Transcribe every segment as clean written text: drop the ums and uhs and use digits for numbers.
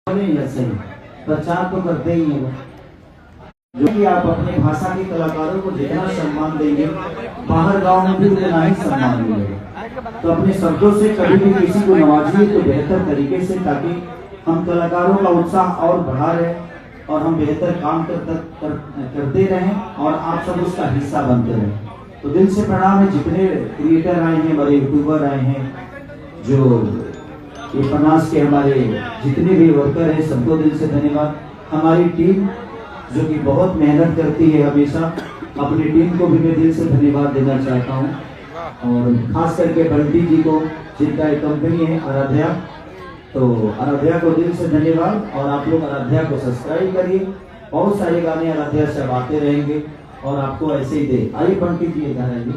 सही प्रचार तो करते ही हैं जो कि आप अपने भाषा के कलाकारों को जितना सम्मान देंगे बाहर गांव में भी उतना ही सम्मान मिलेगा। तो अपने शब्दों से कभी भी किसी को नवाजिए तो बेहतर तरीके से, ताकि हम कलाकारों का उत्साह और बढ़ा रहे और हम बेहतर काम करते रहें और आप सब उसका हिस्सा बनते रहें। तो दिल से प्रणाम है जितने क्रिएटर आए हैं, बड़े यूट्यूबर आए हैं, जो ये पनास के हमारे जितने भी वर्कर हैं, सबको दिल से धन्यवाद। हमारी टीम जो कि बहुत मेहनत करती है हमेशा, अपनी टीम को भी मैं दिल से धन्यवाद देना चाहता हूँ। और खास करके बंटी जी को, जिनका एक कंपनी है आराध्या, तो आराध्या को दिल से धन्यवाद। और आप लोग आराध्या को सब्सक्राइब करिए, बहुत सारे गाने आराध्या से अब आते रहेंगे और आपको ऐसे ही दे। आइए बंटी जी इधर आइए।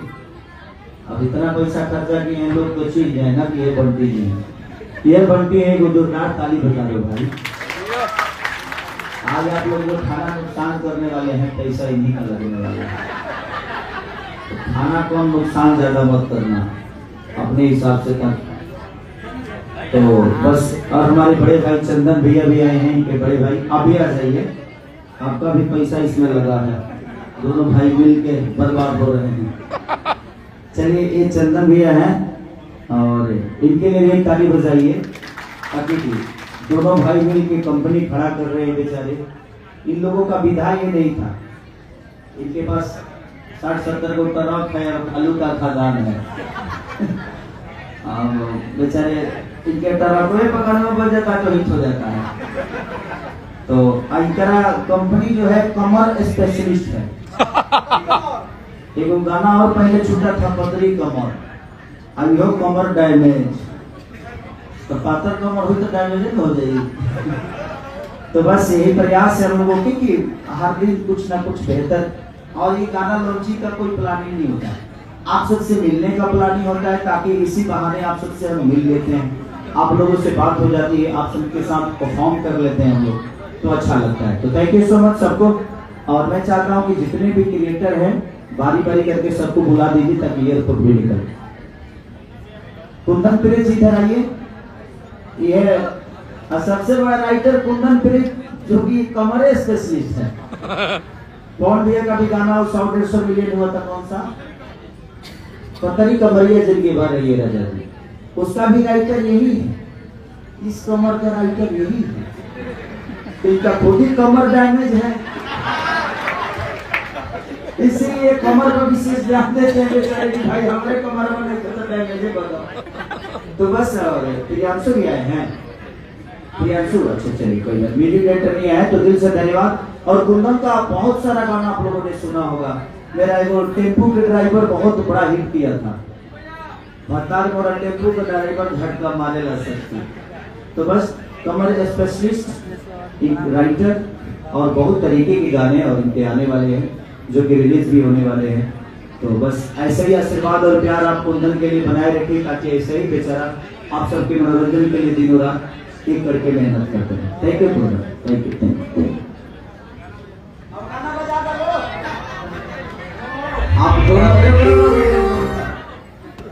अब इतना पैसा खर्चा किए हैं लोग तो चीज है ना कि ये बंटी जी है, ये बंटी है। जोरदार ताली बजा दो भाई। आज आप लोग जो खाना नुकसान करने वाले हैं, पैसा इन्हीं का लगने वाला है। तो खाना को नुकसान ज्यादा मत करना, अपने हिसाब से कर। तो बस, और हमारे बड़े भाई चंदन भैया भी आए हैं, इनके बड़े भाई, आप भी आ जाइए, आपका भी पैसा इसमें लगा है। दोनों भाई मिल के बर्बाद हो रहे हैं। चलिए, ये चंदन भैया हैं और इनके लिए भी ताली बजाइए, ताकि दोनों भाई मिल के कंपनी खड़ा कर रहे हैं बेचारे। इन लोगों का विधा ये नहीं था, इनके पास 60-70 को ट्रक है और आलू का खदान है। बेचारे इनके ट्रक में पकड़ने बच जाता तो हिट हो जाता है। तो इनका कंपनी जो है कमर स्पेशलिस्ट है। एक गाना और पहले छूटा था, पतरी कमर, अब यो कमर डैमेज, तो पातर कमर हुई तो डैमेज हो जाएगी। तो बस यही प्रयास है हम लोगों की कि हर दिन कुछ ना कुछ बेहतर। और ये गाना लॉन्चिंग का कोई प्लानिंग नहीं होता, आप सबसे मिलने का प्लानिंग होता है, ताकि इसी बहाने आप सबसे हम मिल लेते हैं, आप लोगों से बात हो जाती है, आप सबके साथ परफॉर्म कर लेते हैं हम लोग, तो अच्छा लगता है। तो थैंक यू सो मच सबको। और मैं चाहता हूँ कि जितने भी क्रिएटर हैं बारी बारी करके सबको बुला दीजिए, ताकि एयरपोर्ट भी निकले। कुंदन प्रेस इधर आइए। ये सबसे बड़ा राइटर कुंदन प्रेस, जो कि कमरे स्पेशलिस्ट है। कौन भैया का भी गाना 100-150 मिलियन हुआ था, कौन सा पतरी कमरिया जिनके बारे ये राजा जी, उसका भी राइटर यही है, इस कमर का राइटर यही है। इनका खुद ही कमर डैमेज है, इसलिए कमर पर विशेष ध्यान देते हैं भाई, हमारे कमर में नहीं डैमेज है, बताओ। तो बस, प्रियांशु भी आए हैं, प्रियांशु, अच्छा चलिए कोई बात, मीडिएटर नहीं आए तो दिल से धन्यवाद। और कुंदन का बहुत सारा गाना आप लोगों ने सुना होगा। मेरा एक टेम्पू के ड्राइवर बहुत बड़ा हिट किया था, भत्तार मोरा टेम्पू का ड्राइवर झटका मारे ला सकती। तो बस, कमर स्पेशलिस्ट, एक राइटर, और बहुत तरीके के गाने और इनके आने वाले हैं, जो कि रिलीज भी होने वाले हैं। तो बस ऐसे ही आशीर्वाद और प्यार आप कुंदन के लिए बनाए रखिए, ताकि ऐसे ही बेचारा आप सबके मनोरंजन के लिए दिनों रात एक करके मेहनत करते हैं। Thank you Kundan, thank you, thank you.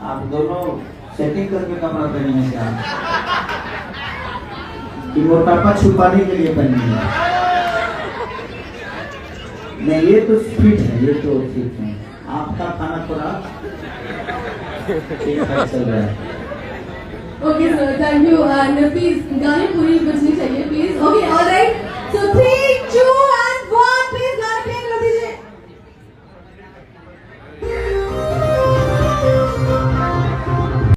आप दोनों सेटिंग करके कपड़ा पहने हैं क्या? कि मोटापा छुपाने के लिए पहने हैं? नहीं, ये तो फिट है, ये तो ठीक है। आपका खाना थोड़ा ठीक ठाक चल रहा है। Okay sir, thank you. Nafees, गाने पूरी बजनी चाहिए।